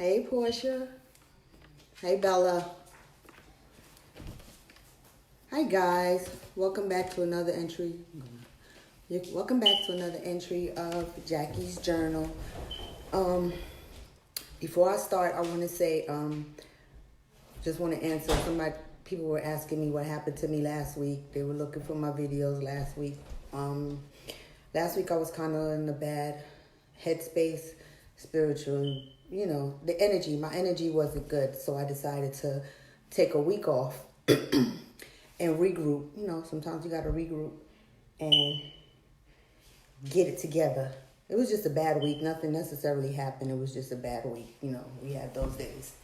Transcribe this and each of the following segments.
Hey, Portia. Hey, Bella. Hi, guys. Welcome back to another entry. Welcome back to another entry of Jackie's Journal. Before I start, I want to say, just want to answer. People were asking me what happened to me last week. They were looking for my videos last week. Last week I was kind of in a bad headspace, spiritually. You know, my energy wasn't good. So I decided to take a week off and regroup. You know, sometimes you got to regroup and get it together. It was just a bad week. Nothing necessarily happened. It was just a bad week. You know, we had those days.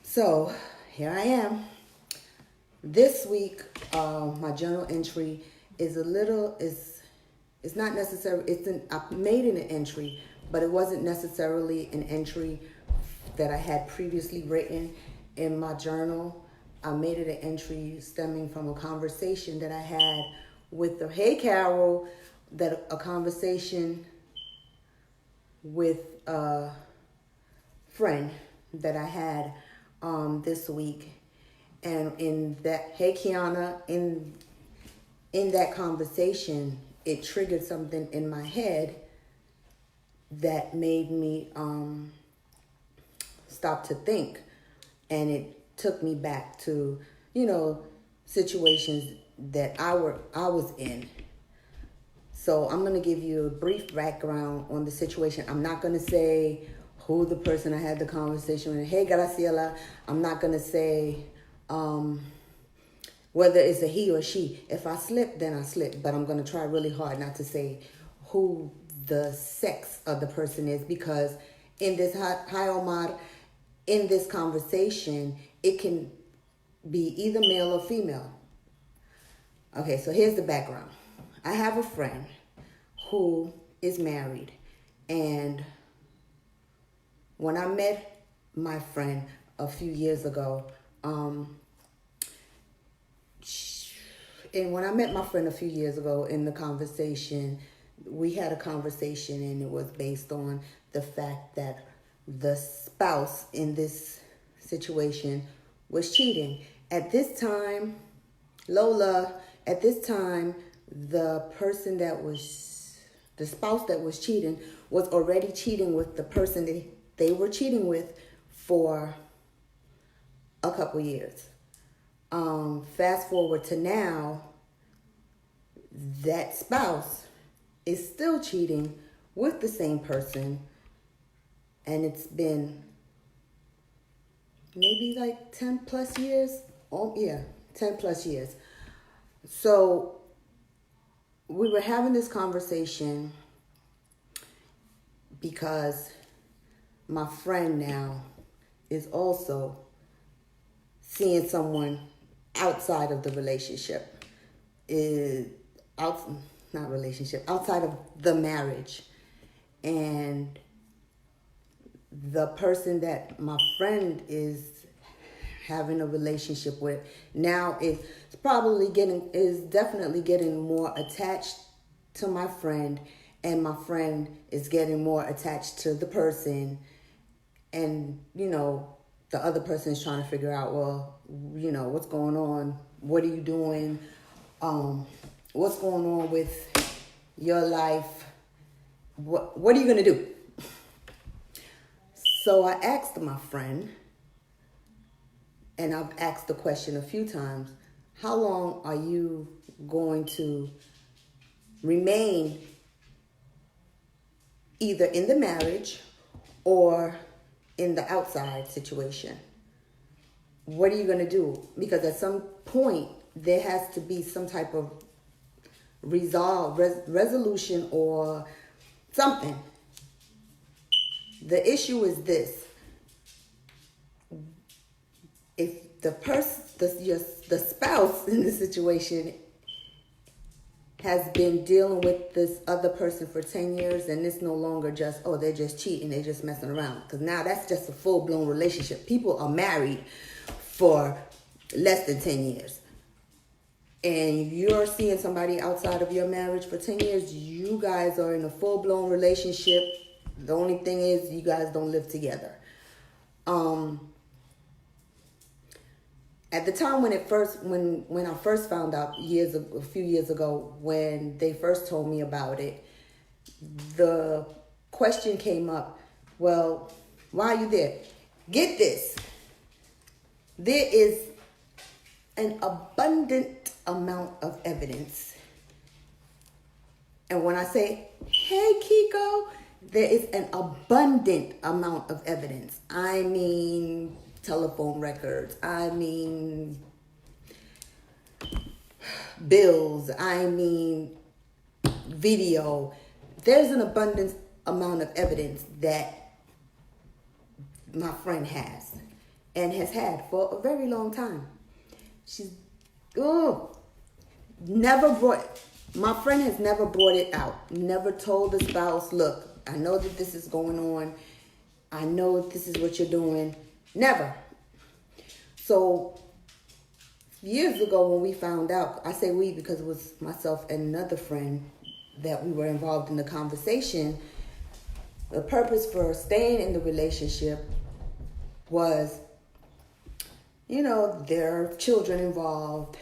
So here I am. This week, my journal entry is it's not necessarily, I made an entry, but it wasn't necessarily an entry that I had previously written in my journal. I made it an entry stemming from a conversation that I had with hey Carol, a conversation with a friend that I had this week. And in that, hey Kiana, in that conversation, it triggered something in my head that made me stop to think. And it took me back to, you know, situations that I was in. So I'm going to give you a brief background on the situation. I'm not going to say who the person I had the conversation with. Hey, Graciela. I'm not going to say whether it's a he or she. If I slip, then I slip. But I'm going to try really hard not to say who the sex of the person is, because in this Hi Omar, in this conversation, it can be either male or female. Okay, so here's the background. I have a friend who is married, and when I met my friend a few years ago, in the conversation, we had a conversation, and it was based on the fact that the spouse in this situation was cheating. At this time, Lola, the spouse that was cheating was already cheating with the person they were cheating with for a couple years. Fast forward to now, that spouse is still cheating with the same person, and it's been maybe like 10 plus years. Oh yeah, 10 plus years. So we were having this conversation because my friend now is also seeing someone outside of the relationship, outside of the marriage. And the person that my friend is having a relationship with now is definitely getting more attached to my friend, and my friend is getting more attached to the person. And, you know, the other person is trying to figure out, well, you know, what's going on? What are you doing? What's going on with your life? What are you going to do? So I asked my friend, and I've asked the question a few times, how long are you going to remain either in the marriage or in the outside situation? What are you going to do? Because at some point, there has to be some type of resolution or something. The issue is this. If the spouse in the situation has been dealing with this other person for 10 years, and it's no longer just, oh, they're just cheating, they're just messing around. Because now that's just a full-blown relationship. People are married for less than 10 years. And you're seeing somebody outside of your marriage for 10 years, you guys are in a full-blown relationship. The only thing is you guys don't live together. At the time when I first found out a few years ago, when they first told me about it, the question came up, well, why are you there? Get this. There is an abundant amount of evidence. And when I say, hey, Kiko, there is an abundant amount of evidence. I mean, telephone records. I mean, bills. I mean, video. There's an abundant amount of evidence that my friend has and has had for a very long time. My friend has never brought it out. Never told the spouse, look, I know that this is going on. I know this is what you're doing. Never. So years ago when we found out, I say we because it was myself and another friend that we were involved in the conversation. The purpose for staying in the relationship was, there are children involved.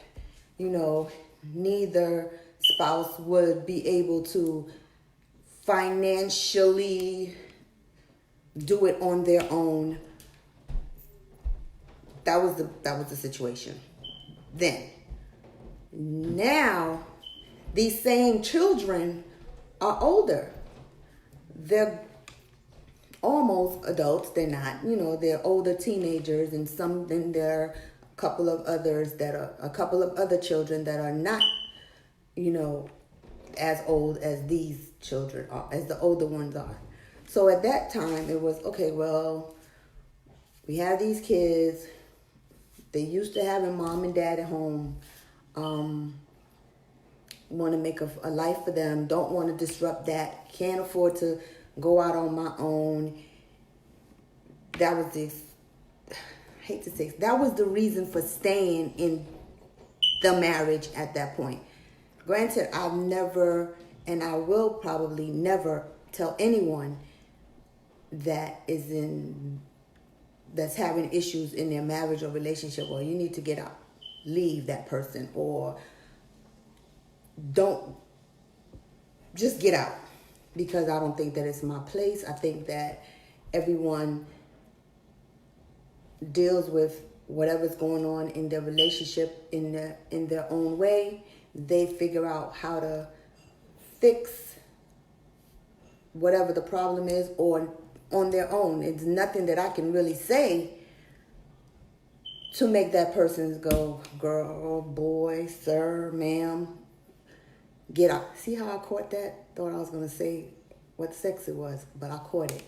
Neither spouse would be able to financially do it on their own. That was the situation then. Now, these same children are older. They're almost adults. They're not, they're older teenagers, and there are a couple of other children that are not, as old as these children are, as the older ones are. So at that time it was, okay, well, we have these kids. They used to having mom and dad at home. Want to make a life for them. Don't want to disrupt that. Can't afford to go out on my own. That was that was the reason for staying in the marriage at that point. Granted, I've never, and I will probably never tell anyone that's having issues in their marriage or relationship, or you need to get out, leave that person, or don't, just get out, because I don't think that it's my place. I think that everyone deals with whatever's going on in their relationship in their own way. They figure out how to fix whatever the problem is, or on their own. It's nothing that I can really say to make that person go, girl, boy, sir, ma'am, get out. See how I caught that? Thought I was going to say what sex it was, but I caught it.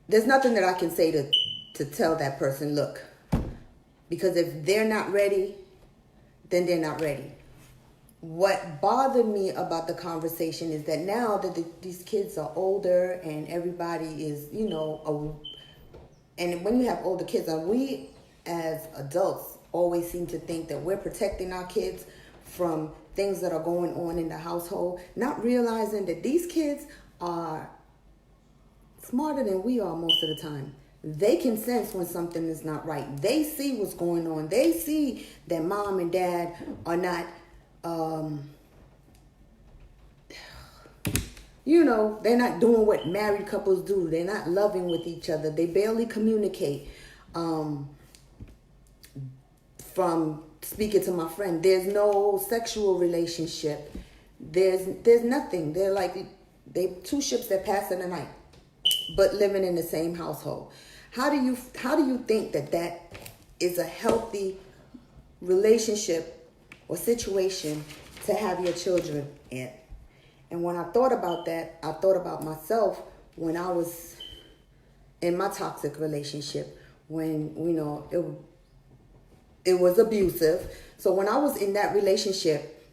There's nothing that I can say to tell that person, look, because if they're not ready, then they're not ready. What bothered me about the conversation is that now that these kids are older and everybody is, and when you have older kids, and we as adults always seem to think that we're protecting our kids from things that are going on in the household, not realizing that these kids are smarter than we are most of the time. They can sense when something is not right. They see what's going on. They see that mom and dad are not, they're not doing what married couples do. They're not loving with each other. They barely communicate. From speaking to my friend, there's no sexual relationship. There's nothing. They're like, two ships that pass in the night, but living in the same household. How do you think that is a healthy relationship or situation to have your children in? And when I thought about that, I thought about myself when I was in my toxic relationship, when, it was abusive. So when I was in that relationship,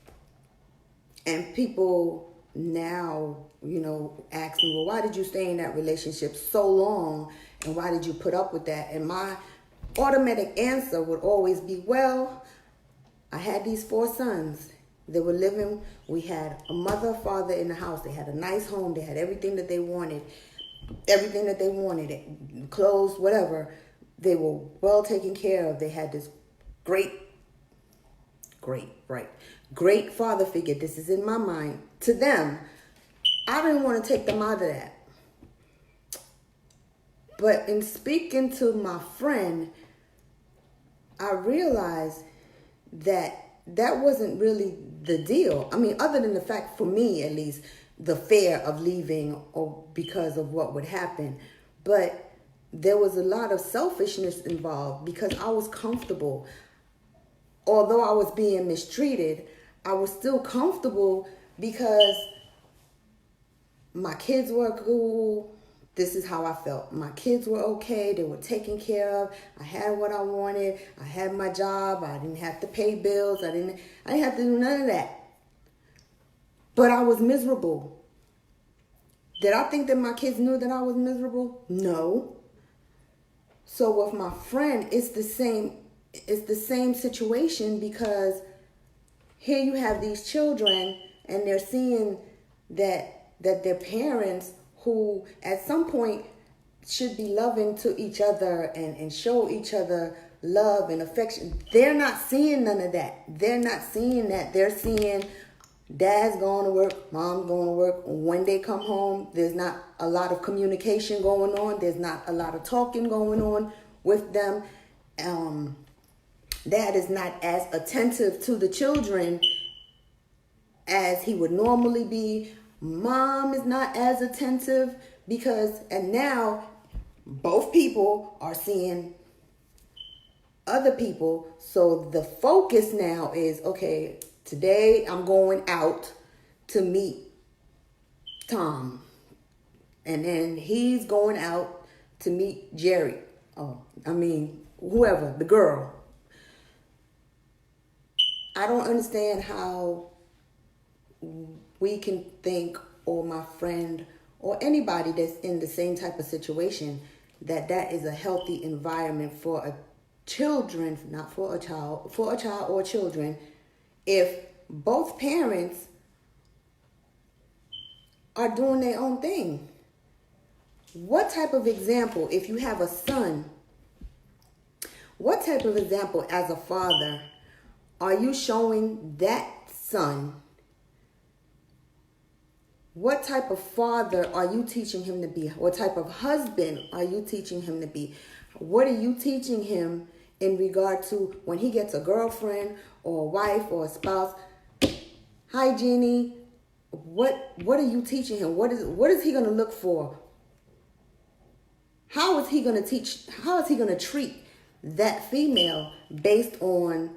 and people now, ask me, well, why did you stay in that relationship so long? And why did you put up with that? And my automatic answer would always be, well, I had these 4 sons. They were living, we had a mother, father in the house. They had a nice home. They had everything that they wanted. everything that they wanted, clothes, whatever. They were well taken care of. They had this great, great father figure. This is in my mind. To them, I didn't want to take them out of that. But in speaking to my friend, I realized that that wasn't really the deal. I mean, other than the fact, for me at least, the fear of leaving or because of what would happen. But there was a lot of selfishness involved because I was comfortable. Although I was being mistreated, I was still comfortable because my kids were cool. This is how I felt. My kids were okay. They were taken care of. I had what I wanted. I had my job. I didn't have to pay bills. I didn't have to do none of that. But I was miserable. Did I think that my kids knew that I was miserable? No. So with my friend, it's the same situation, because here you have these children and they're seeing that their parents, who at some point should be loving to each other and show each other love and affection, they're not seeing none of that. They're not seeing that. They're seeing dad's going to work, mom's going to work. When they come home, there's not a lot of communication going on. There's not a lot of talking going on with them. Dad is not as attentive to the children as he would normally be. Mom is not as attentive and now both people are seeing other people. So the focus now is, okay, today I'm going out to meet Tom. And then he's going out to meet Jerry. Whoever, the girl. I don't understand how we can think, or my friend, or anybody that's in the same type of situation, that is a healthy environment for a children, not for a child, for a child or children, if both parents are doing their own thing. What type of example, if you have a son, what type of example as a father are you showing that son? What type of father are you teaching him to be? What type of husband are you teaching him to be? What are you teaching him in regard to when he gets a girlfriend or a wife or a spouse? Hi, Jeannie. What are you teaching him? What is he going to look for? How is he going to treat that female based on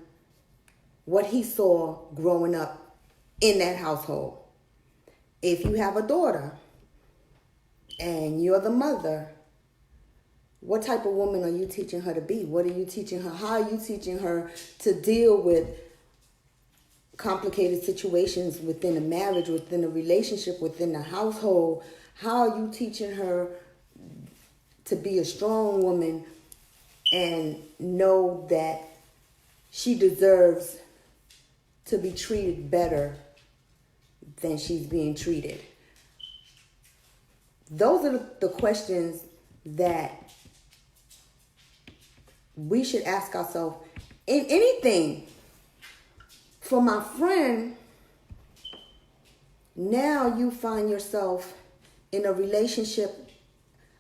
what he saw growing up in that household? If you have a daughter and you're the mother, what type of woman are you teaching her to be? What are you teaching her? How are you teaching her to deal with complicated situations within a marriage, within a relationship, within a household? How are you teaching her to be a strong woman and know that she deserves to be treated better than she's being treated? Those are the questions that we should ask ourselves in anything. For my friend, now you find yourself in a relationship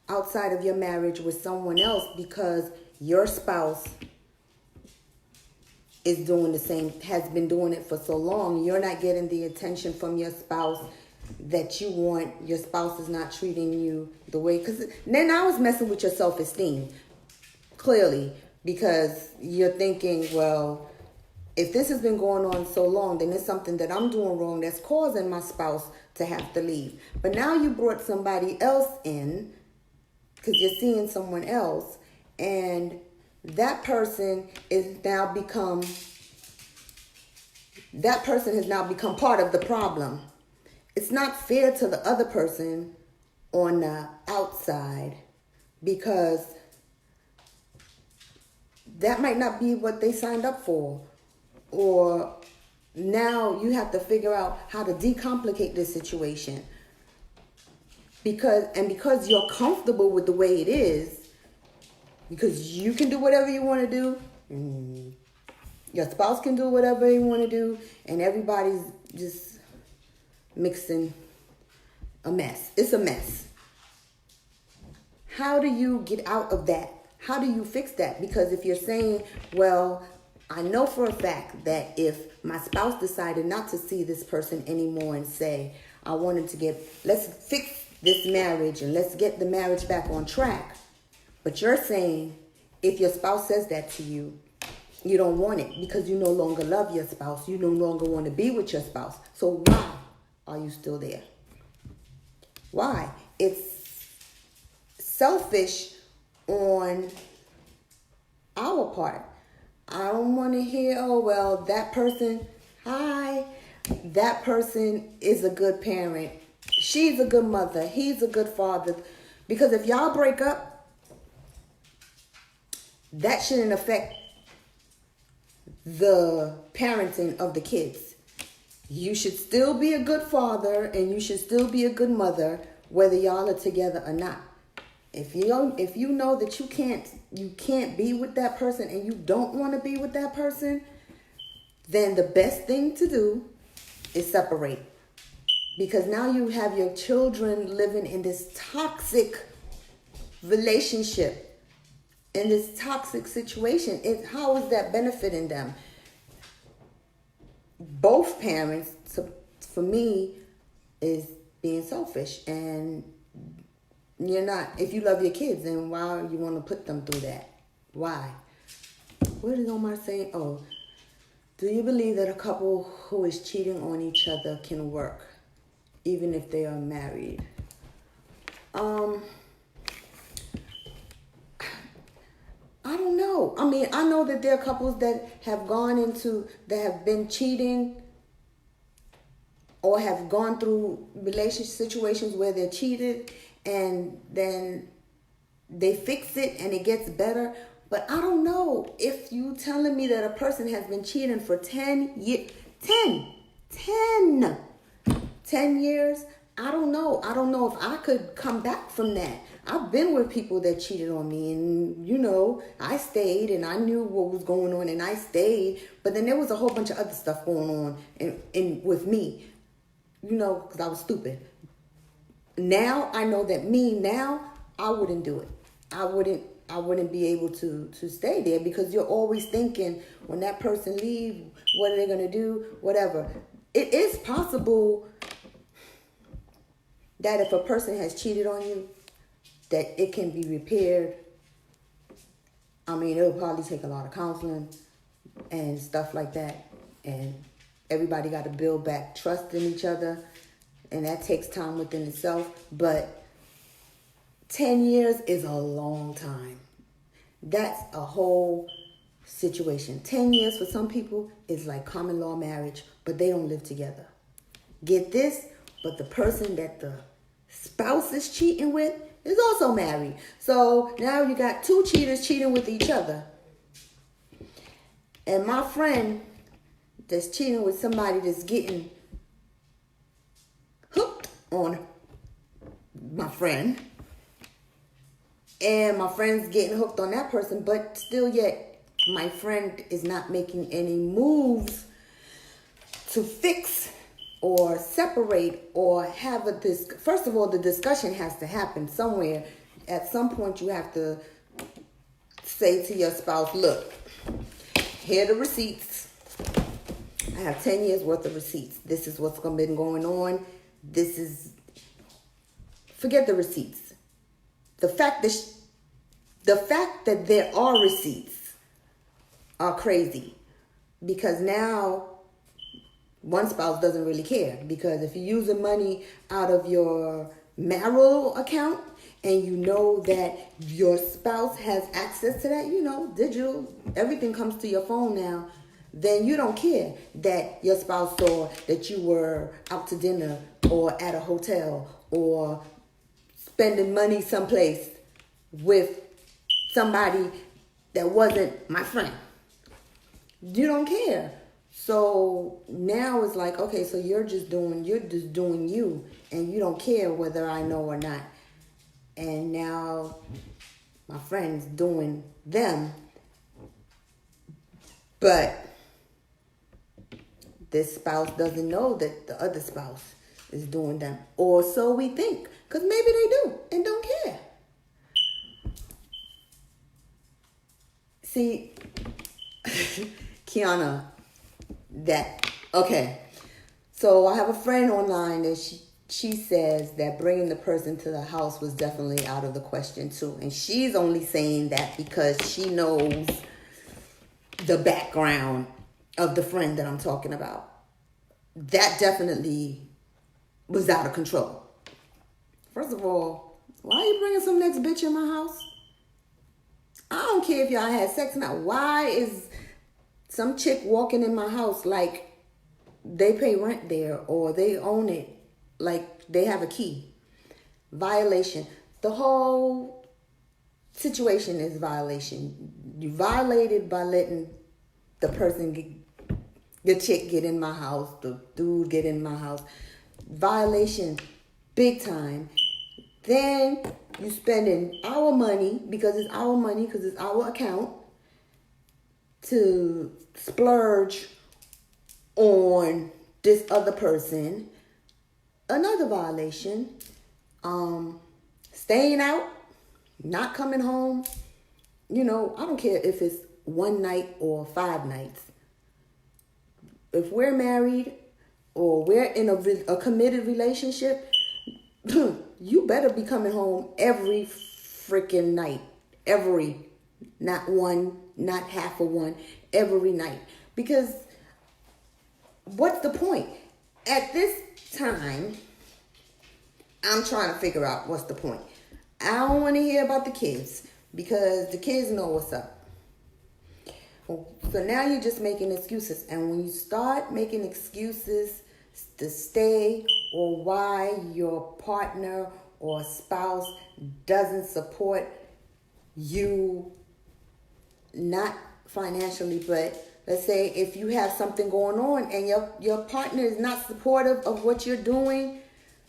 outside of your marriage with someone else because your spouse is doing the same, has been doing it for so long. You're not getting the attention from your spouse that you want. Your spouse is not treating you the way, because then I was messing with your self-esteem, clearly, because you're thinking, well, if this has been going on so long, then it's something that I'm doing wrong that's causing my spouse to have to leave. But now you brought somebody else in because you're seeing someone else, and that person has now become part of the problem. It's not fair to the other person on the outside, because that might not be what they signed up for. Or now you have to figure out how to decomplicate this situation. because you're comfortable with the way it is, because you can do whatever you want to do, your spouse can do whatever they want to do, and everybody's just mixing a mess. It's a mess. How do you get out of that? How do you fix that? Because if you're saying, well, I know for a fact that if my spouse decided not to see this person anymore and say, I wanted to let's fix this marriage and let's get the marriage back on track. But you're saying if your spouse says that to you, you don't want it because you no longer love your spouse. You no longer want to be with your spouse. So why are you still there? Why? It's selfish on our part. I don't want to hear, oh, well, that person is a good parent. She's a good mother. He's a good father. Because if y'all break up, that shouldn't affect the parenting of the kids. You should still be a good father and you should still be a good mother, whether y'all are together or not. If you know that you can't be with that person and you don't want to be with that person, then the best thing to do is separate. Because now you have your children living in this toxic relationship, in this toxic situation. How is that benefiting them? Both parents, for me, is being selfish. And you're not. If you love your kids, then why you want to put them through that? Why? What is Omar saying? Oh, do you believe that a couple who is cheating on each other can work, even if they are married? I don't know. I mean, I know that there are couples that have been cheating or have gone through relationship situations where they're cheated and then they fix it and it gets better. But I don't know if you telling me that a person has been cheating for 10 years, 10 years. I don't know. I don't know if I could come back from that. I've been with people that cheated on me and, I stayed and I knew what was going on and I stayed. But then there was a whole bunch of other stuff going on with me, because I was stupid. Now I know that I wouldn't do it. I wouldn't be able to stay there because you're always thinking when that person leaves, what are they going to do? Whatever. It is possible that if a person has cheated on you, that it can be repaired. I mean, it'll probably take a lot of counseling and stuff like that. And everybody got to build back trust in each other. And that takes time within itself. But 10 years is a long time. That's a whole situation. 10 years for some people is like common law marriage, but they don't live together. Get this, but the person that the spouse is cheating with is also married. So now you got two cheaters cheating with each other. And my friend that's cheating with somebody that's getting hooked on my friend. And my friend's getting hooked on that person, but still yet my friend is not making any moves to fix or separate or have first of all, the discussion has to happen somewhere. At some point you have to say to your spouse, look, here are the receipts. I have 10 years worth of receipts. This is what's been going on. Forget the receipts. The fact that there are receipts are crazy because now one spouse doesn't really care, because if you're using money out of your marital account and you know that your spouse has access to that, digital, everything comes to your phone now, then you don't care that your spouse saw that you were out to dinner or at a hotel or spending money someplace with somebody that wasn't my friend. You don't care. So now it's like, okay, so you're just doing you, and you don't care whether I know or not. And now my friend's doing them, but this spouse doesn't know that the other spouse is doing them. Or so we think, because maybe they do and don't care. See, Kiana, okay. So I have a friend online that she says that bringing the person to the house was definitely out of the question too. And she's only saying that because she knows the background of the friend that I'm talking about. That definitely was out of control. First of all, why are you bringing some next bitch in my house? I don't care if y'all had sex or not. Why is some chick walking in my house like they pay rent there or they own it, like they have a key? Violation. The whole situation is violation. You violated by letting the person the chick get in my house, the dude get in my house. Violation, big time. Then you spending our money, because it's our account, to splurge on this other person. Another violation. Staying out, not coming home. I don't care if it's one night or 5 nights. If we're married or we're in a committed relationship, you better be coming home every freaking night. Not one, not half of one, every night. Because what's the point? At this time, I'm trying to figure out what's the point. I don't want to hear about the kids because the kids know what's up. So now you're just making excuses. And when you start making excuses to stay, or why your partner or spouse doesn't support you, not financially, but let's say if you have something going on and your partner is not supportive of what you're doing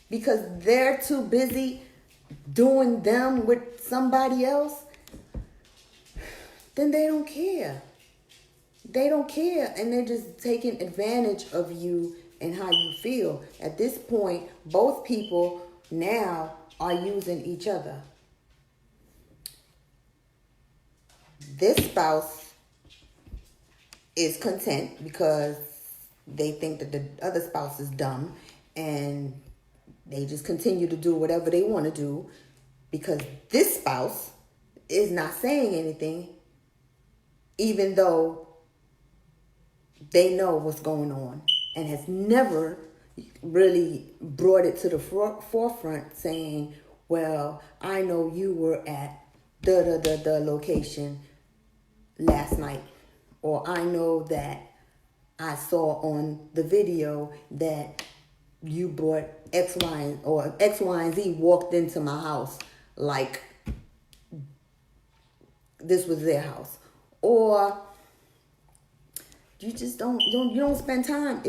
because they're too busy doing them with somebody else, then they don't care. They don't care, and they're just taking advantage of you and how you feel. At this point, both people now are using each other. This spouse is content because they think that the other spouse is dumb, and they just continue to do whatever they want to do because this spouse is not saying anything, even though they know what's going on, and has never really brought it to the forefront saying, well, I know you were at the location last night, or I know that I saw on the video that you brought X, Y, and Z walked into my house like this was their house. Or you just don't spend time.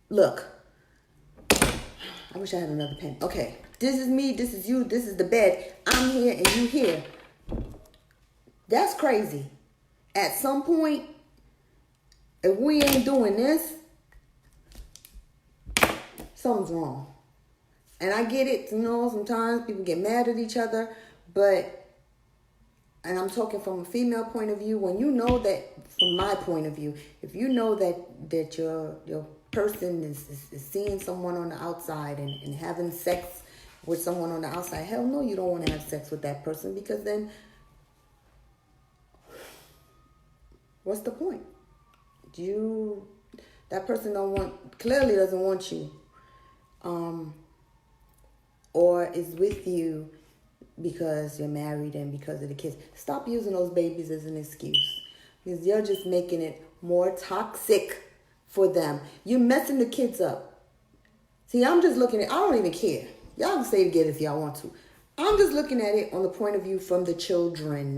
Look, I wish I had another pen. Okay, this is me, this is you, this is the bed. I'm here and you here. That's crazy. At some point, if we ain't doing this, something's wrong. And I get it, sometimes people get mad at each other, and I'm talking from a female point of view, when you know that, from my point of view, if you know that your person is seeing someone on the outside and having sex with someone on the outside, hell no, you don't want to have sex with that person, because then what's the point? That person clearly doesn't want you, or is with you because you're married and because of the kids. Stop using those babies as an excuse, because you're just making it more toxic for them. You're messing the kids up. See, I'm just looking at, I don't even care. Y'all can say it again if y'all want to. I'm just looking at it on the point of view from the children,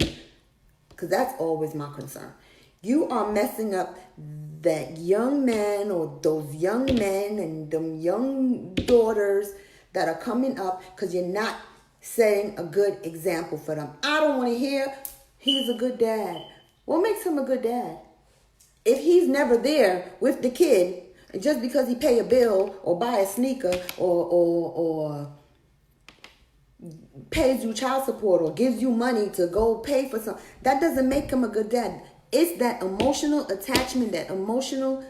because that's always my concern. You are messing up that young man or those young men and them young daughters that are coming up, because you're not setting a good example for them. I don't want to hear he's a good dad. What makes him a good dad? If he's never there with the kid, just because he pay a bill or buy a sneaker or pays you child support or gives you money to go pay for something, that doesn't make him a good dad. It's that emotional attachment, that emotional,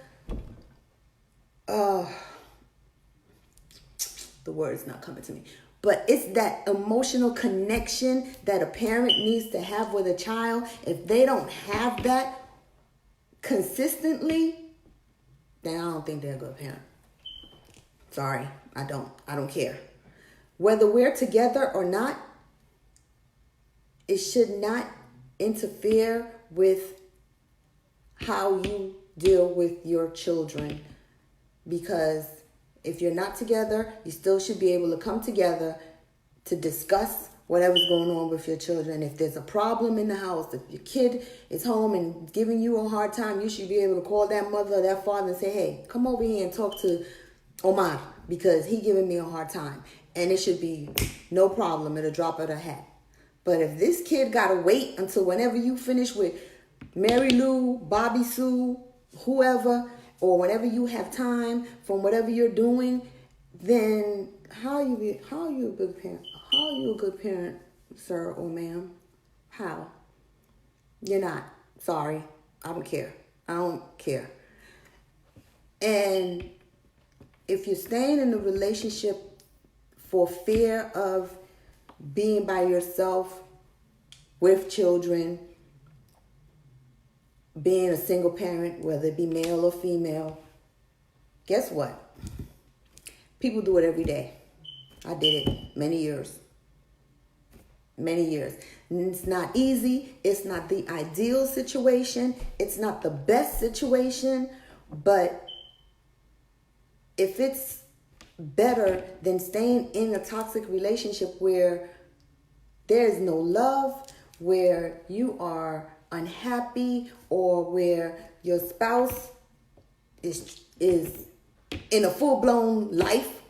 the word's not coming to me, but it's that emotional connection that a parent needs to have with a child. If they don't have that consistently, then I don't think they're a good parent. Sorry, I don't care. Whether we're together or not, it should not interfere with how you deal with your children. Because if you're not together, you still should be able to come together to discuss whatever's going on with your children. If there's a problem in the house, if your kid is home and giving you a hard time, you should be able to call that mother or that father and say, hey, come over here and talk to Omar because he giving me a hard time. And it should be no problem at a drop of the hat. But if this kid got to wait until whenever you finish with Mary Lou, Bobby Sue, whoever, or whenever you have time from whatever you're doing, then how are you a good parent? How are you a good parent, sir or ma'am? How? You're not. Sorry. I don't care. I don't care. And if you're staying in a relationship for fear of being by yourself with children, being a single parent, whether it be male or female, guess what? People do it every day. I did it many years. Many years. And it's not easy. It's not the ideal situation. It's not the best situation. But if it's better than staying in a toxic relationship where there's no love, where you are unhappy, or where your spouse is in a full-blown life,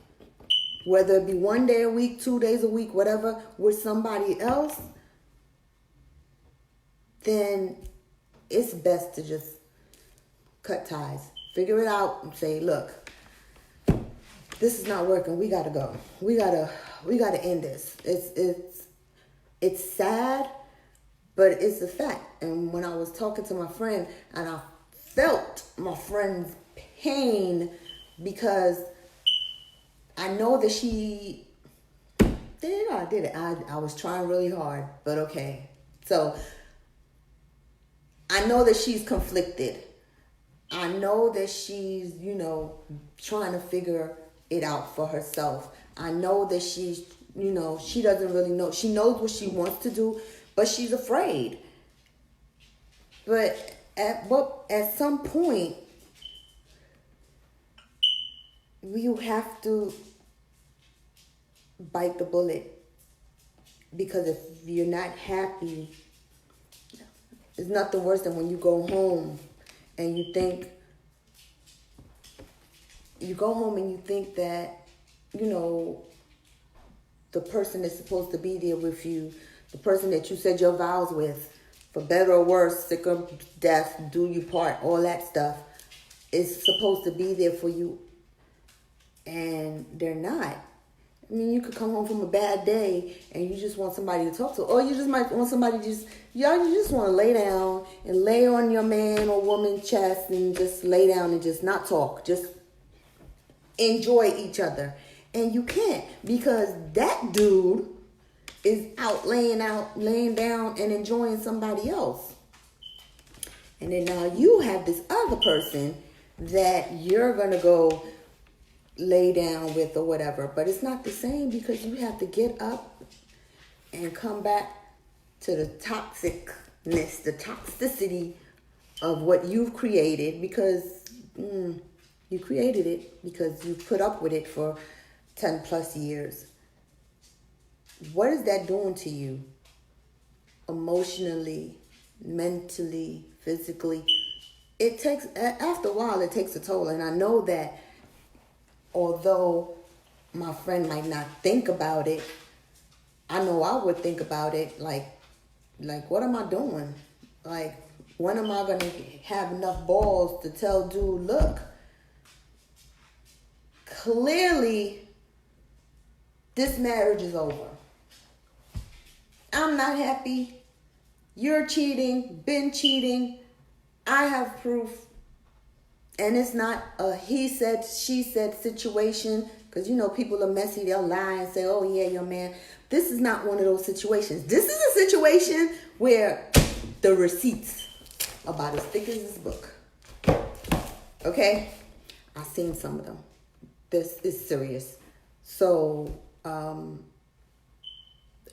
whether it be 1 day a week, 2 days a week, whatever, with somebody else, then it's best to just cut ties. Figure it out and say, look, this is not working. We gotta go. We gotta end this. It's sad, but it's a fact. And when I was talking to my friend, and I felt my friend's pain, because I know that she did. I did it. I was trying really hard, but okay. So I know that she's conflicted. I know that she's, trying to figure it out for herself. I know that she's, she doesn't really know. She knows what she wants to do, but she's afraid. But at some point, you have to bite the bullet, because if you're not happy, it's nothing worse than when you go home and you think that, the person that's supposed to be there with you, the person that you said your vows with, for better or worse, sick or death, do you part, all that stuff, is supposed to be there for you, and they're not. I mean, you could come home from a bad day and you just want somebody to talk to, or you just might want somebody you just want to lay down and lay on your man or woman's chest and just lay down and just not talk, just enjoy each other. And you can't, because that dude is laying down and enjoying somebody else. And then now you have this other person that you're going to go lay down with or whatever. But it's not the same, because you have to get up and come back to the toxicness, the toxicity of what you've created, because you created it, because you put up with it for 10 plus years. What is that doing to you? Emotionally, mentally, physically. it takes, after a while, it takes a toll. And I know that although my friend might not think about it, I know I would think about it like what am I doing? Like, when am I going to have enough balls to tell dude, look, clearly this marriage is over. I'm not happy. You're cheating, been cheating. I have proof. And it's not a he said, she said situation. Because, you know, people are messy. They'll lie and say, oh, yeah, your man. This is not one of those situations. This is a situation where the receipts are about as thick as this book. Okay? I've seen some of them. This is serious. So,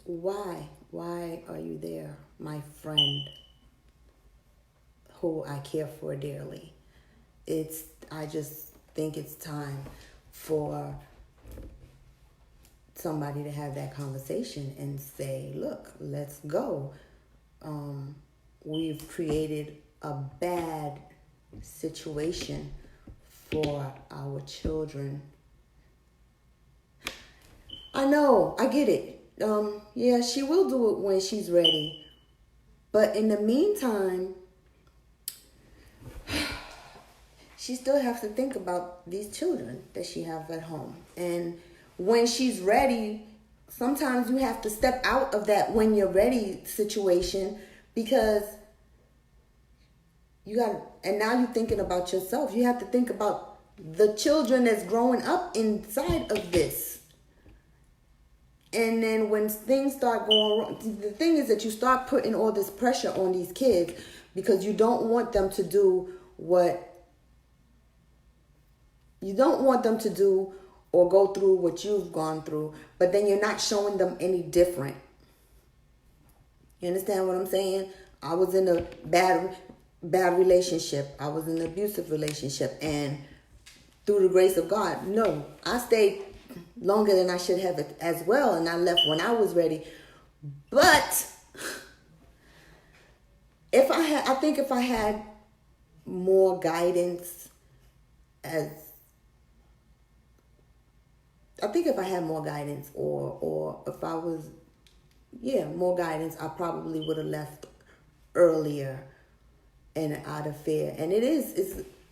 why? Why are you there, my friend, who I care for dearly? I just think it's time for somebody to have that conversation and say, look, let's go. We've created a bad situation for our children. I know, I get it. Yeah, she will do it when she's ready. But in the meantime, she still has to think about these children that she has at home. And when she's ready, sometimes you have to step out of that when you're ready situation, because and now you're thinking about yourself. You have to think about the children that's growing up inside of this. And then when things start going wrong, the thing is that you start putting all this pressure on these kids because you don't want them to do or go through what you've gone through, but then you're not showing them any different. You understand what I'm saying? I was in a bad relationship. I was in an abusive relationship, and through the grace of God, no, I stayed longer than I should have as well, and I left when I was ready. But if I had more guidance or if I was, more guidance, I probably would have left earlier and out of fear. And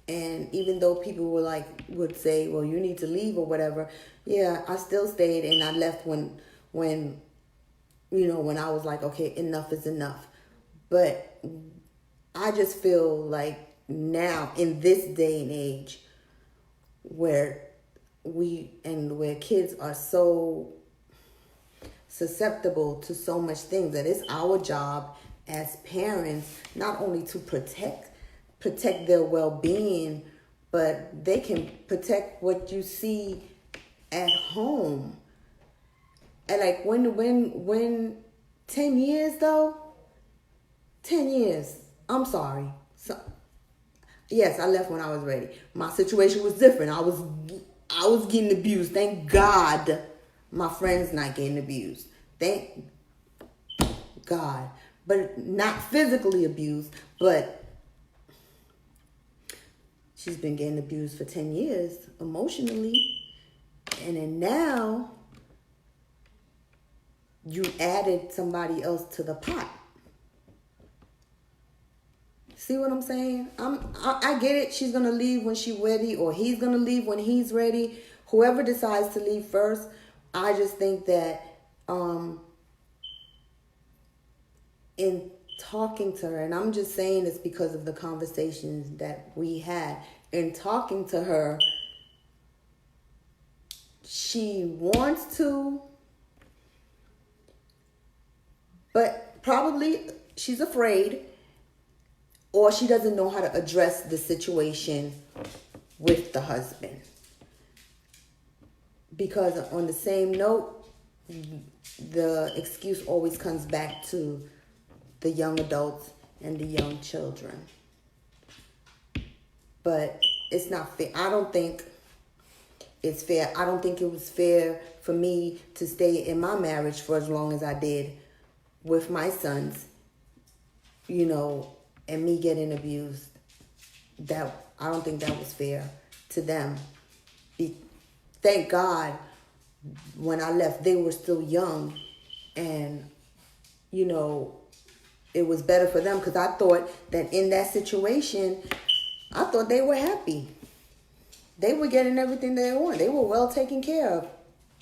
and even though people would say, well, you need to leave or whatever, I still stayed, and I left when I was like, okay, enough is enough. But I just feel like now in this day and age where kids are so susceptible to so much things, that it's our job as parents not only to protect their well-being, but they can protect what you see at home. And like when 10 years though, 10 years, I'm sorry. So yes, I left when I was ready. My situation was different. I was getting abused. Thank God my friend's not getting abused. Thank God. But not physically abused, but she's been getting abused for 10 years emotionally. And then now you added somebody else to the pot. See what I'm saying? I get it. She's going to leave when she's ready, or he's going to leave when he's ready. Whoever decides to leave first, I just think that in talking to her, and I'm just saying this because of the conversations that we had, in talking to her, she wants to, but probably she's afraid, or she doesn't know how to address the situation with the husband. Because on the same note, the excuse always comes back to the young adults and the young children. But it's not fair. I don't think it's fair. I don't think it was fair for me to stay in my marriage for as long as I did with my sons, and me getting abused. I don't think that was fair to them. Thank God when I left, they were still young, and it was better for them, because I thought that in that situation, I thought they were happy. They were getting everything they wanted. They were well taken care of.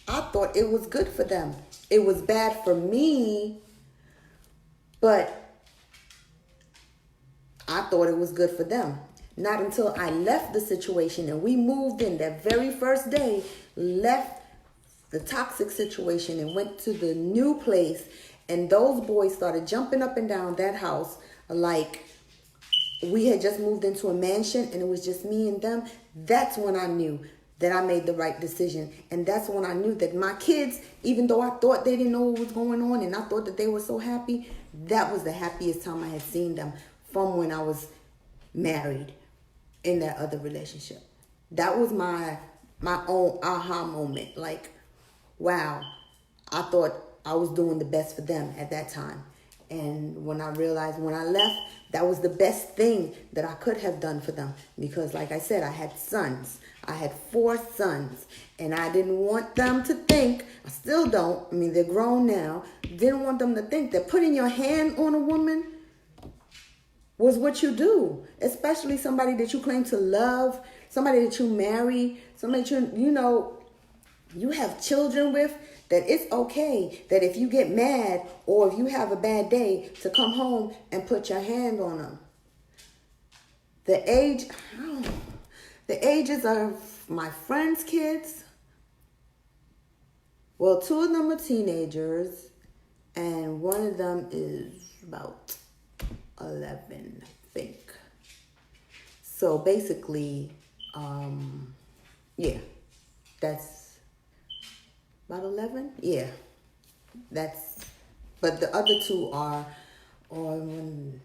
I thought it was good for them. It was bad for me, but I thought it was good for them. Not until I left the situation and we moved in that very first day, left the toxic situation and went to the new place, and those boys started jumping up and down that house like we had just moved into a mansion and it was just me and them. That's when I knew that I made the right decision. And that's when I knew that my kids, even though I thought they didn't know what was going on and I thought that they were so happy, that was the happiest time I had seen them from when I was married in that other relationship. That was my own aha moment. Like, wow, I thought I was doing the best for them at that time. And when I realized when I left, that was the best thing that I could have done for them. Because like I said, I had sons. I had 4 sons. And I didn't want them to think, I still don't, I mean, they're grown now. Didn't want them to think that putting your hand on a woman was what you do. Especially somebody that you claim to love, somebody that you marry, somebody that you have children with. That it's okay that if you get mad or if you have a bad day to come home and put your hand on them. The ages of my friends' kids, well, 2 of them are teenagers and one of them is about 11, I think. So basically, that's about 11? Yeah. But the other 2 are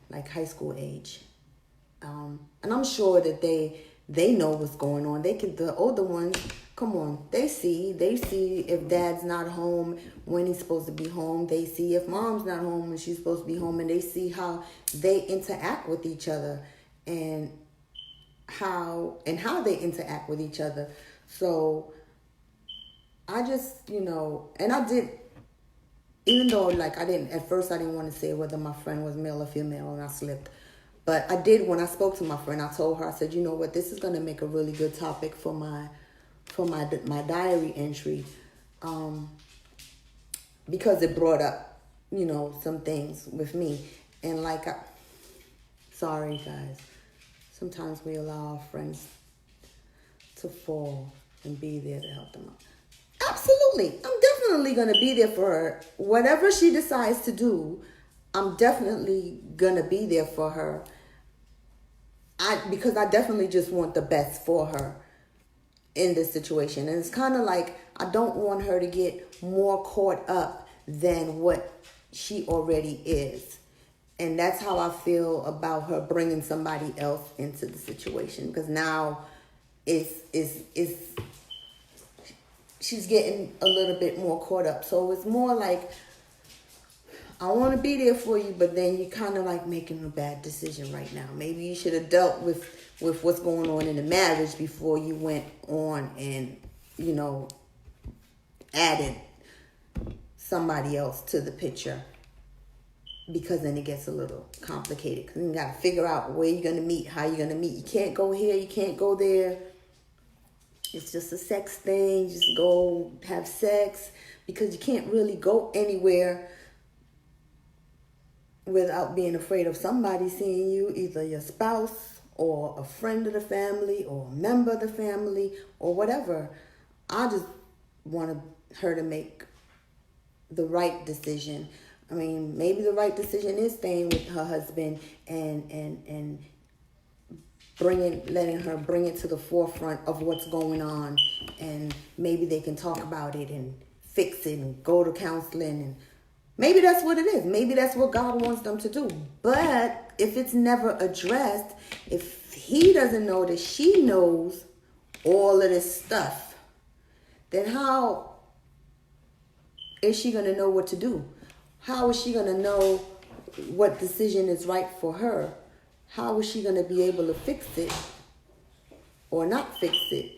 like high school age. And I'm sure that they know what's going on. The older ones, come on, they see if dad's not home when he's supposed to be home. They see if mom's not home when she's supposed to be home, and they see how they interact with each other and how they interact with each other. So I just, and I did, even though at first I didn't want to say whether my friend was male or female, and I slipped. But I did, when I spoke to my friend, I told her, I said, you know what, this is going to make a really good topic for my diary entry, because it brought up, some things with me. And sorry guys, sometimes we allow our friends to fall and be there to help them out. Absolutely. I'm definitely going to be there for her. Whatever she decides to do, I'm definitely going to be there for her. Because I definitely just want the best for her in this situation. And it's kind of like, I don't want her to get more caught up than what she already is. And that's how I feel about her bringing somebody else into the situation. Because now she's getting a little bit more caught up. So it's more like, I want to be there for you, but then you're kind of like making a bad decision right now. Maybe you should have dealt with what's going on in the marriage before you went on and, added somebody else to the picture. Because then it gets a little complicated. Because you got to figure out where you're going to meet, how you're going to meet. You can't go here, you can't go there. It's just a sex thing. Just go have sex, because you can't really go anywhere without being afraid of somebody seeing you, either your spouse or a friend of the family or a member of the family or whatever. I just want her to make the right decision. I mean, maybe the right decision is staying with her husband and letting her bring it to the forefront of what's going on, and maybe they can talk about it and fix it and go to counseling, and maybe that's what it is. Maybe that's what God wants them to do. But if it's never addressed, if he doesn't know that she knows all of this stuff, then how is she going to know what to do? How is she going to know what decision is right for her how is she going to be able to fix it or not fix it?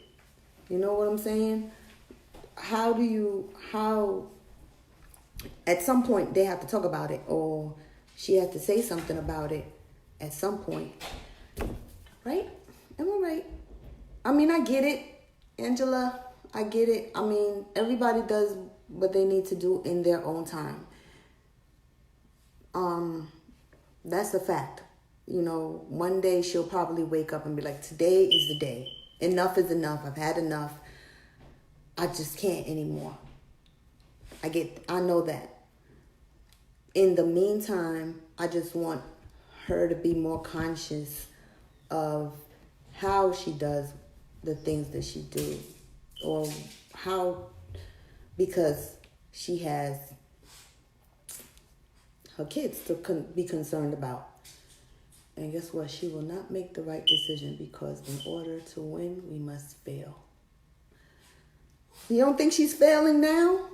You know what I'm saying? How, at some point they have to talk about it, or she has to say something about it at some point. Right? Am I right? I mean, I get it, Angela. I get it. I mean, everybody does what they need to do in their own time. That's a fact. You know, one day she'll probably wake up and be like, today is the day. Enough is enough. I've had enough. I just can't anymore. I know that. In the meantime, I just want her to be more conscious of how she does the things that she do, or how, because she has her kids to be concerned about. And guess what? She will not make the right decision, because in order to win, we must fail. You don't think she's failing now?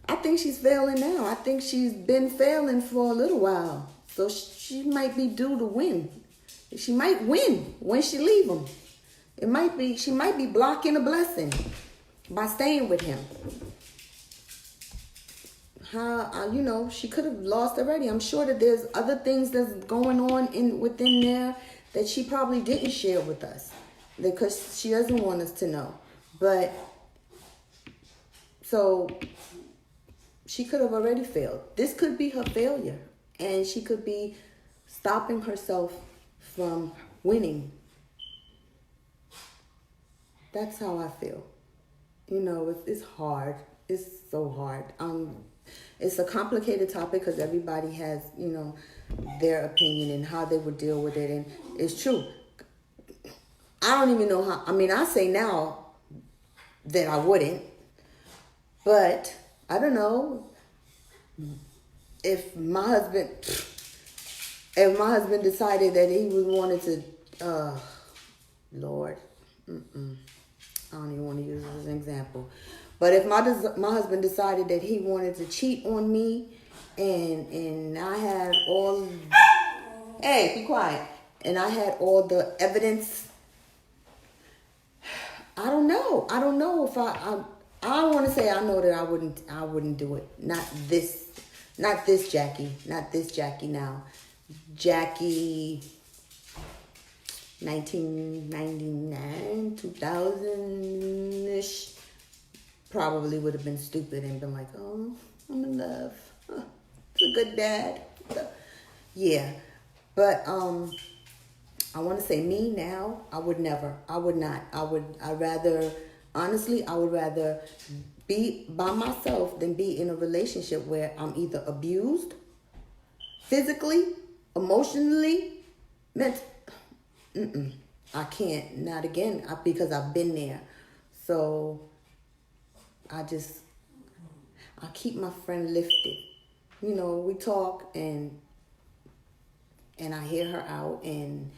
I think she's failing now. I think she's been failing for a little while. So she might be due to win. She might win when she leave him. She might be blocking a blessing by staying with him. She could have lost already. I'm sure that there's other things that's going on within there that she probably didn't share with us, because she doesn't want us to know. But so she could have already failed. This could be her failure, and she could be stopping herself from winning. That's how I feel. You know, it's hard. It's so hard. It's a complicated topic because everybody has, their opinion and how they would deal with it. And it's true. I don't even know how. I mean, I say now that I wouldn't. But I don't know if my husband decided that he wanted to, Lord, I don't even want to use this as an example. But if my husband decided that he wanted to cheat on me, and I had all, hey, be quiet, and I had all the evidence, I don't know if I don't want to say I know that I wouldn't do it. Not this Jackie now. Jackie 1999, 2000-ish, probably would have been stupid and been like, oh, I'm in love. It's a good dad. Yeah. But I want to say me now, I would never. I would not. I would rather be by myself than be in a relationship where I'm either abused physically, emotionally, I can't, not again, because I've been there. So I keep my friend lifted. We talk and I hear her out, and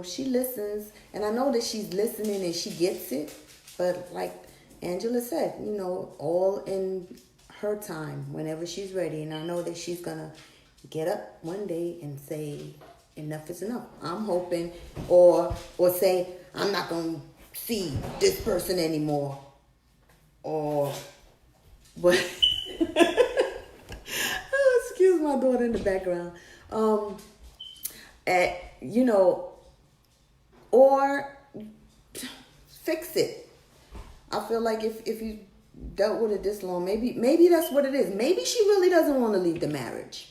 she listens, and I know that she's listening and she gets it. But like Angela said, all in her time, whenever she's ready. And I know that she's gonna get up one day and say, enough is enough. I'm hoping, or say, I'm not gonna see this person anymore, or what? Oh, excuse my daughter in the background. Or fix it. I feel like if you dealt with it this long, maybe that's what it is. Maybe she really doesn't want to leave the marriage.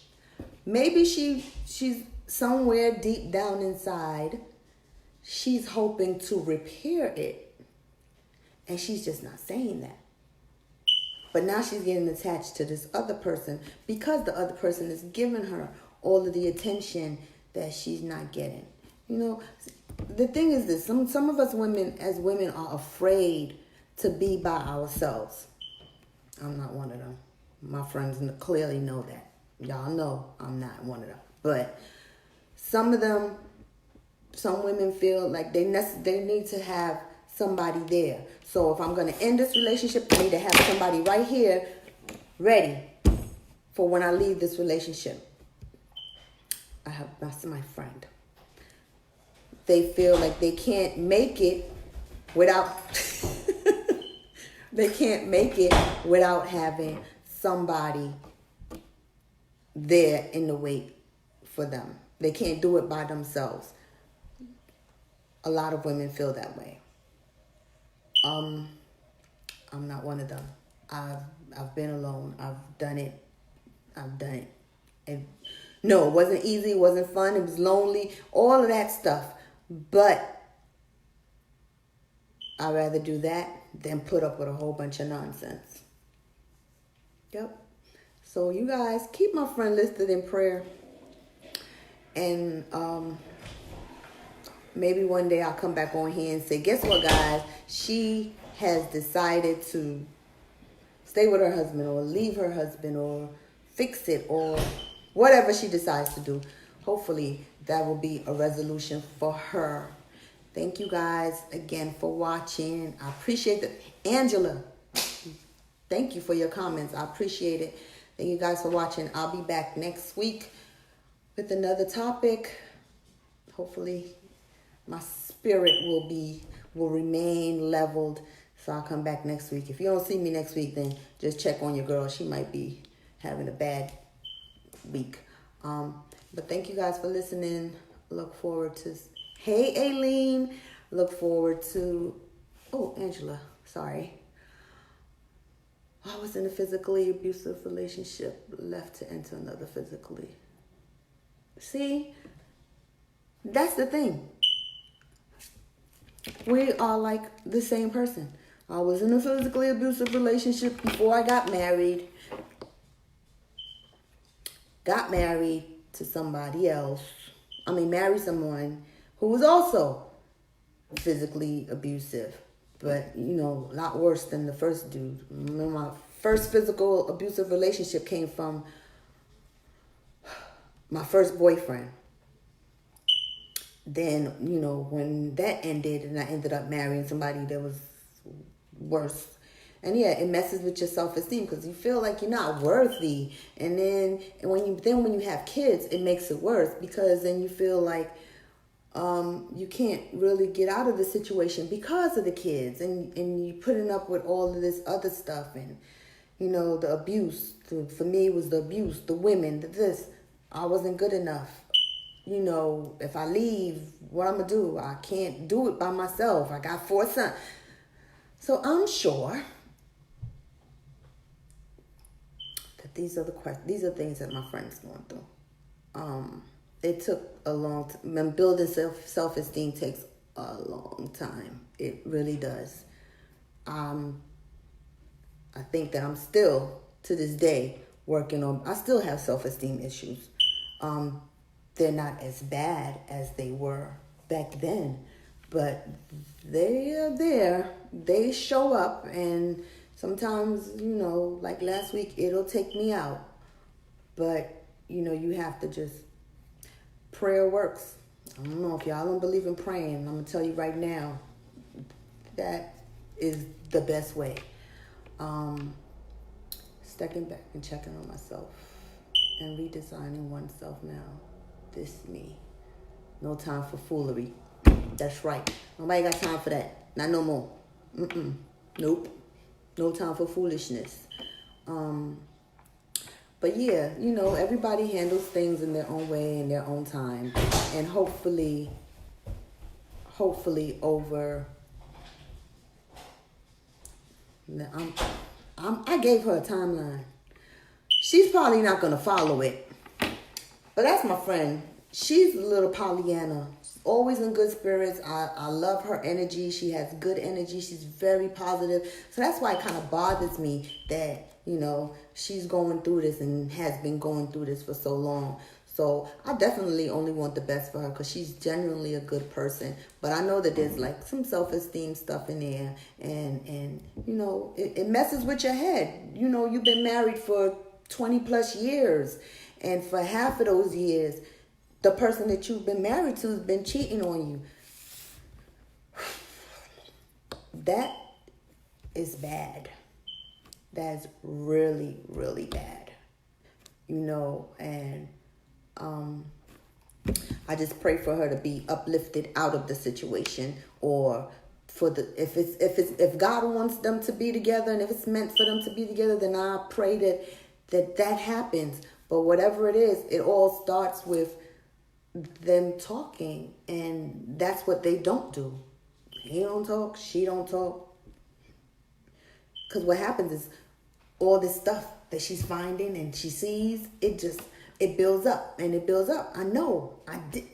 Maybe she's somewhere deep down inside, she's hoping to repair it, and she's just not saying that. But now she's getting attached to this other person because the other person is giving her all of the attention that she's not getting. The thing is this: some of us women are afraid to be by ourselves. I'm not one of them. My friends clearly know that. Y'all know I'm not one of them. But some women feel like they need to have somebody there. So if I'm going to end this relationship, I need to have somebody right here ready for when I leave this relationship. That's my friend. they feel like they can't make it without they can't make it without having somebody there in the wait for them. They can't do it by themselves. A lot of women feel that way. I'm not one of them. I've been alone. I've done it. And no, it wasn't easy. It wasn't fun. It was lonely. All of that stuff. But I'd rather do that than put up with a whole bunch of nonsense. Yep. So you guys keep my friend listed in prayer. And maybe one day I'll come back on here and say, guess what, guys? She has decided to stay with her husband or leave her husband or fix it or whatever she decides to do. Hopefully that will be a resolution for her. Thank you guys again for watching. I appreciate it. Angela, thank you for your comments. I appreciate it. Thank you guys for watching. I'll be back next week with another topic. Hopefully my spirit will remain leveled. So I'll come back next week. If you don't see me next week, then just check on your girl. She might be having a bad week. But thank you guys for listening. Look forward to... Hey, Aileen. Look forward to... Oh, Angela. Sorry. I was in a physically abusive relationship. Left to enter another physically. See? That's the thing. We are like the same person. I was in a physically abusive relationship before I got married. Got married to somebody else. Married someone who was also physically abusive. But, a lot worse than the first dude. My first physical abusive relationship came from my first boyfriend. Then, when that ended and I ended up marrying somebody that was worse. And yeah, it messes with your self-esteem because you feel like you're not worthy. And when you have kids, it makes it worse because then you feel like you can't really get out of the situation because of the kids. And you're putting up with all of this other stuff. And, the abuse. For me, it was the abuse, the women, this. I wasn't good enough. If I leave, what I'm going to do? I can't do it by myself. I got 4 sons. So I'm sure that these are things that my friend's going through. It took a long time. Building self-esteem takes a long time. It really does. I think that I'm still, to this day, working on... I still have self-esteem issues. They're not as bad as they were back then, but they are there. They show up, and sometimes, like last week, it'll take me out. But, you have to just... Prayer works. I don't know if y'all don't believe in praying. I'm going to tell you right now, that is the best way. Stepping back and checking on myself and redesigning oneself now. This me. No time for foolery. That's right. Nobody got time for that. Not no more. Nope. No time for foolishness. But yeah, everybody handles things in their own way, in their own time. And hopefully over... I gave her a timeline. She's probably not going to follow it. But that's my friend. She's a little Pollyanna. She's always in good spirits. I love her energy. She has good energy. She's very positive. So that's why it kind of bothers me that, she's going through this and has been going through this for so long. So I definitely only want the best for her because she's genuinely a good person. But I know that there's like some self-esteem stuff in there. And it messes with your head. You've been married for 20 plus years. And for half of those years, the person that you've been married to has been cheating on you. That is bad. That's really, really bad. And I just pray for her to be uplifted out of the situation, or for the if God wants them to be together, and if it's meant for them to be together, then I pray that happens. But whatever it is, it all starts with them talking, and that's what they don't do. He don't talk, she don't talk. Because what happens is all this stuff that she's finding and she sees, it builds up and it builds up. I know. I did.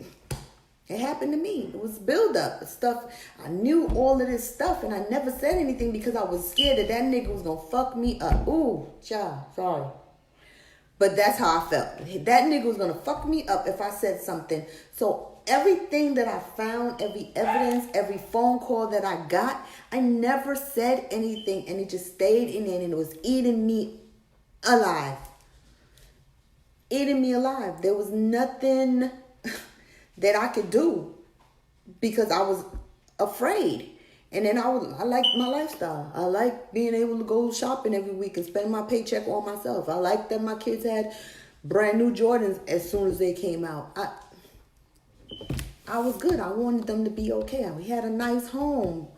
It happened to me. It was build up stuff. I knew all of this stuff and I never said anything because I was scared that nigga was going to fuck me up. Ooh, child, sorry. But that's how I felt. That nigga was going to fuck me up if I said something. So everything that I found, every evidence, every phone call that I got, I never said anything. And it just stayed in there and it was eating me alive. Eating me alive. There was nothing that I could do because I was afraid. And then I like my lifestyle. I like being able to go shopping every week and spend my paycheck on myself. I like that my kids had brand new Jordans as soon as they came out. I was good. I wanted them to be okay. We had a nice home.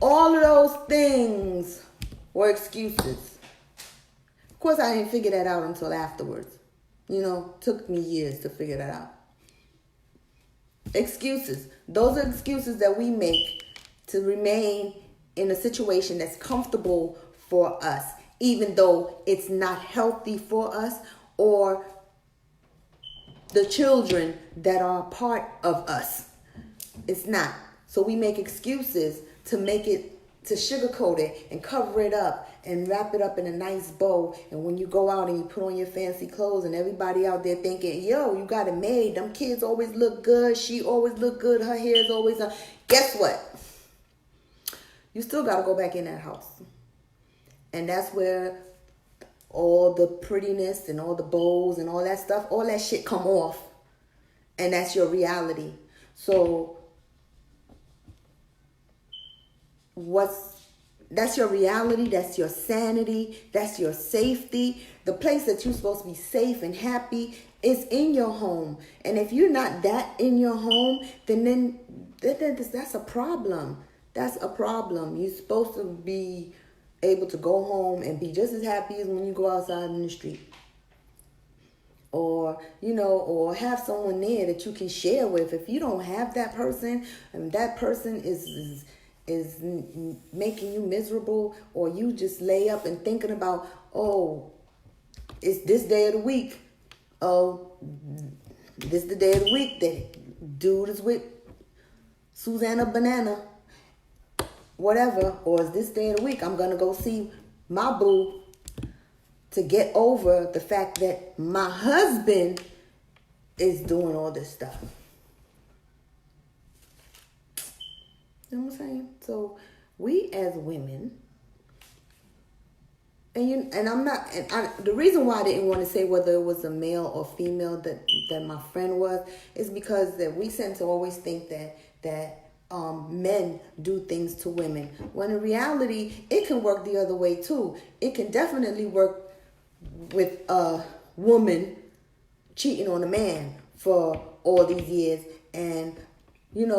All of those things were excuses. Of course, I didn't figure that out until afterwards. Took me years to figure that out. Excuses. Those are excuses that we make to remain in a situation that's comfortable for us, even though it's not healthy for us or the children that are a part of us. It's not. So we make excuses to sugarcoat it and cover it up and wrap it up in a nice bow. And when you go out and you put on your fancy clothes and everybody out there thinking, yo, you got it made. Them kids always look good. She always look good. Her hair's always on. Guess what? You still got to go back in that house. And that's where all the prettiness and all the bows and all that shit come off. And that's your reality. So that's your reality, that's your sanity, that's your safety. The place that you're supposed to be safe and happy is in your home. And if you're not that in your home, then that's a problem. That's a problem. You're supposed to be able to go home and be just as happy as when you go outside in the street. Or have someone there that you can share with. If you don't have that person, and that person is making you miserable, or you just lay up and thinking about, it's this day of the week. This is the day of the week that dude is with Susanna Banana, whatever. Or is this day of the week I'm going to go see my boo to get over the fact that my husband is doing all this stuff. You know what I'm saying? So we as women, the reason why I didn't want to say whether it was a male or female that my friend was, is because that we tend to always think that men do things to women. When in reality, it can work the other way too. It can definitely work with a woman cheating on a man for all these years. And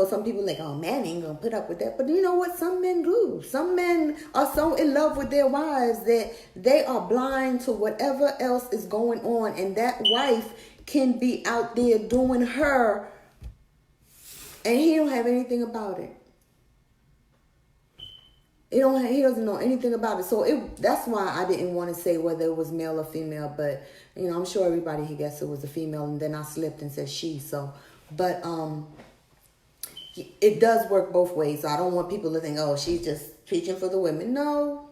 some people like, oh, man ain't gonna put up with that. But you know what? Some men do. Some men are so in love with their wives that they are blind to whatever else is going on. And that wife can be out there doing her, and he don't have anything about it. He doesn't know anything about it. So that's why I didn't want to say whether it was male or female. But, I'm sure everybody he guessed it was a female. And then I slipped and said she. So, but, it does work both ways. So I don't want people to think, oh, she's just preaching for the women. No.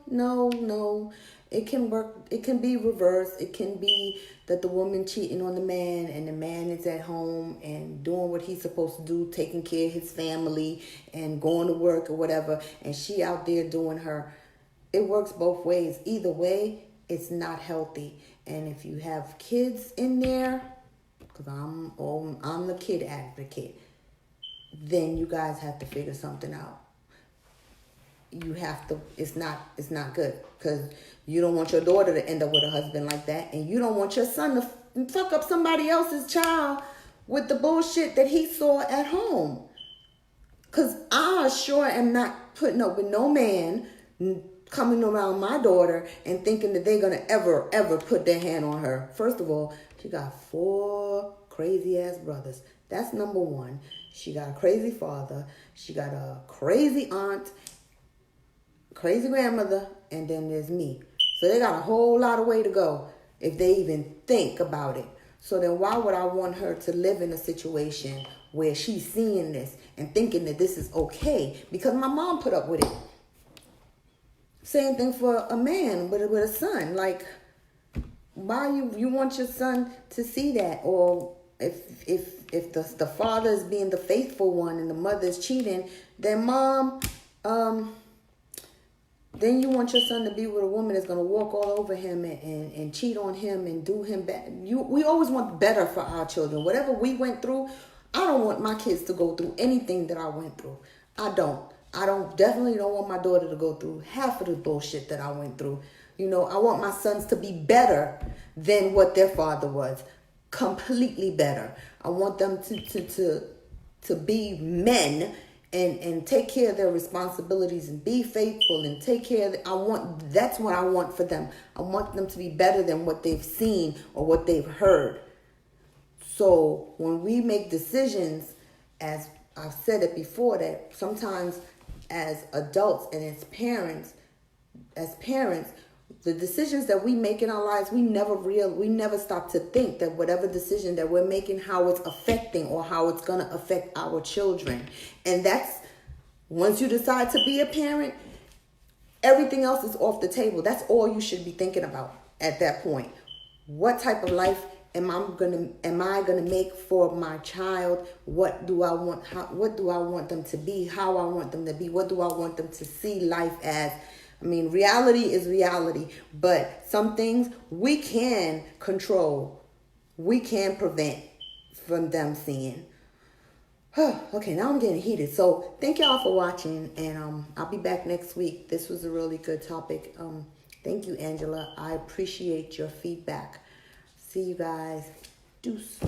It can work. It can be reversed. It can be that the woman cheating on the man and the man is at home and doing what he's supposed to do, taking care of his family and going to work or whatever, and she out there doing her. It works both ways. Either way, it's not healthy. And if you have kids in there, because I'm the kid advocate, then you guys have to figure something out. You have to, it's not good, because you don't want your daughter to end up with a husband like that, and you don't want your son to fuck up somebody else's child with the bullshit that he saw at home. Because I sure am not putting up with no man coming around my daughter and thinking that they're going to ever put their hand on her. First of all, she got 4 crazy ass brothers. That's number one. She got a crazy father. She got a crazy aunt, crazy grandmother, and then there's me. So they got a whole lot of way to go if they even think about it. So then why would I want her to live in a situation where she's seeing this and thinking that this is okay? Because my mom put up with it. Same thing for a man with a son. Like, why you want your son to see that? Or if the father is being the faithful one and the mother is cheating, then mom, then you want your son to be with a woman that's going to walk all over him and cheat on him and do him bad. We always want better for our children. Whatever we went through, I don't want my kids to go through anything that I went through. I definitely don't want my daughter to go through half of the bullshit that I went through. You know, I want my sons to be better than what their father was. Completely better. I want them to be men and take care of their responsibilities and be faithful and take care of that's what I want for them. I want them to be better than what they've seen or what they've heard. So when we make decisions, as I've said it before, that sometimes as adults and as parents, the decisions that we make in our lives, we never stop to think that whatever decision that we're making, how it's affecting or how it's going to affect our children. And that's, once you decide to be a parent, everything else is off the table. That's all you should be thinking about at that point. What type of life am I gonna make for my child? What do I want? What do I want them to be? How I want them to be? What do I want them to see life as? I mean, reality is reality, but some things we can control. We can prevent from them seeing. Okay, now I'm getting heated. So thank y'all for watching, and I'll be back next week. This was a really good topic. Thank you, Angela. I appreciate your feedback. See you guys. Deuce.